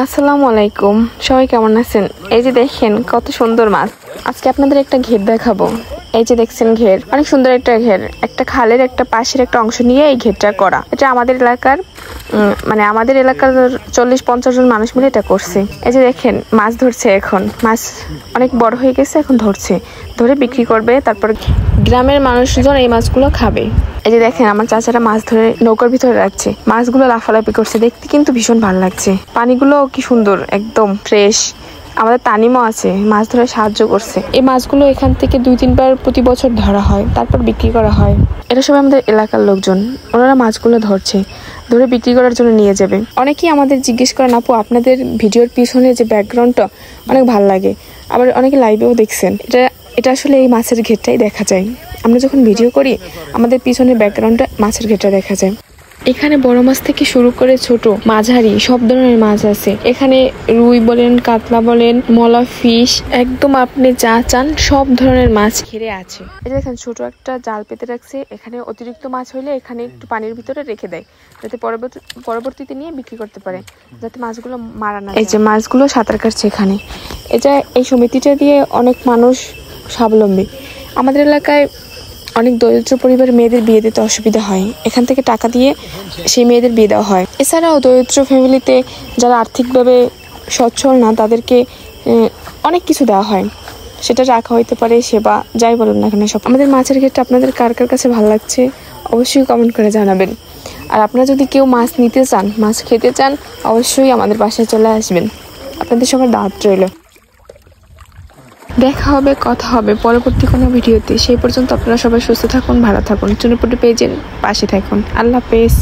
আসসালামু আলাইকুম, সবাই কেমন আছেন? এই যে দেখেন কত সুন্দর মাছ। আজকে আপনাদের একটা ঘের দেখাবো। এই যে দেখছেন ঘের, অনেক সুন্দর একটা ঘের, একটা খালের একটা পাশের একটা অংশ নিয়ে এই ঘেরটা করা। এটা আমাদের এলাকার আমাদের এলাকার 40-50 জন মানুষ মিলে এটা করছে। এই যে দেখেন মাছ ধরছে, এখন মাছ অনেক বড় হয়ে গেছে, এখন ধরে বিক্রি করবে, তারপর গ্রামের মানুষজন এই মাছগুলো খাবে। এই যে দেখেন আমার চাচারা মাছ ধরে নৌকার ভিতরে রাখছে, মাছগুলো লাফালাফি করছে, দেখতে কিন্তু ভীষণ ভালো লাগছে। পানিগুলো কি সুন্দর, একদম ফ্রেশ। আমাদের তানিমও আছে, মাছ ধরে সাহায্য করছে। এই মাছগুলো এখান থেকে 2-3 বার প্রতি বছর ধরা হয়, তারপর বিক্রি করা হয়। এটা সবাই আমাদের এলাকার লোকজন, ওনারা মাছগুলো ধরে বিক্রি করার জন্য নিয়ে যাবে। অনেকেই আমাদের জিজ্ঞেস করেন, আপু আপনাদের ভিডিওর পিছনে যে ব্যাকগ্রাউন্ডটা অনেক ভালো লাগে, আবার অনেকে লাইভেও দেখছেন। এটা আসলে এই মাছের ঘেরটাই দেখা যায়। আমরা যখন ভিডিও করি আমাদের পিছনের ব্যাকগ্রাউন্ডটা মাছের ঘেরটা দেখা যায়। এখানে বড় মাছ থেকে শুরু করে ছোট মাঝারি সব ধরনের মাছ আছে। এখানে রুই বলেন, কাতলা বলেন, মলা ফিশ, একদম আপনি যা চান সব ধরনের মাছ ঘিরে আছে। এই দেখেন ছোট একটা জাল পেতে রাখছে, এখানে অতিরিক্ত মাছ হইলে এখানে একটু পানির ভিতরে রেখে দেয়, যাতে পরবর্তীতে নিয়ে বিক্রি করতে পারে, যাতে মাছগুলো মারা না যায়। এই যে মাছগুলো সাঁতার কাটছে এখানে। এই সমিতিটা দিয়ে অনেক মানুষ স্বাবলম্বী। আমাদের এলাকায় অনেক দরিদ্র পরিবারের মেয়েদের বিয়ে দিতে অসুবিধা হয়, এখান থেকে টাকা দিয়ে সেই মেয়েদের বিয়ে দেওয়া হয়। এছাড়াও দরিদ্র ফ্যামিলিতে যারা আর্থিকভাবে সচ্ছল না, তাদেরকে অনেক কিছু দেওয়া হয়, সেটা রাখা হইতে পারে, সেবা, যাই বলুন না কেন সব। আমাদের মাছের ক্ষেত্রে আপনাদের কার কার কাছে ভালো লাগছে অবশ্যই কমেন্ট করে জানাবেন। আর আপনারা যদি কেউ মাছ নিতে চান, মাছ খেতে চান, অবশ্যই আমাদের বাসায় চলে আসবেন। আপনাদের সবার দাওয়াত রইল। দেখা হবে, কথা হবে পরবর্তী কোনো ভিডিওতে। সেই পর্যন্ত আপনারা সবাই সুস্থ থাকুন, ভালো থাকুন, চুনুপুটি পেজের পাশে থাকুন। আল্লাহ হাফেজ।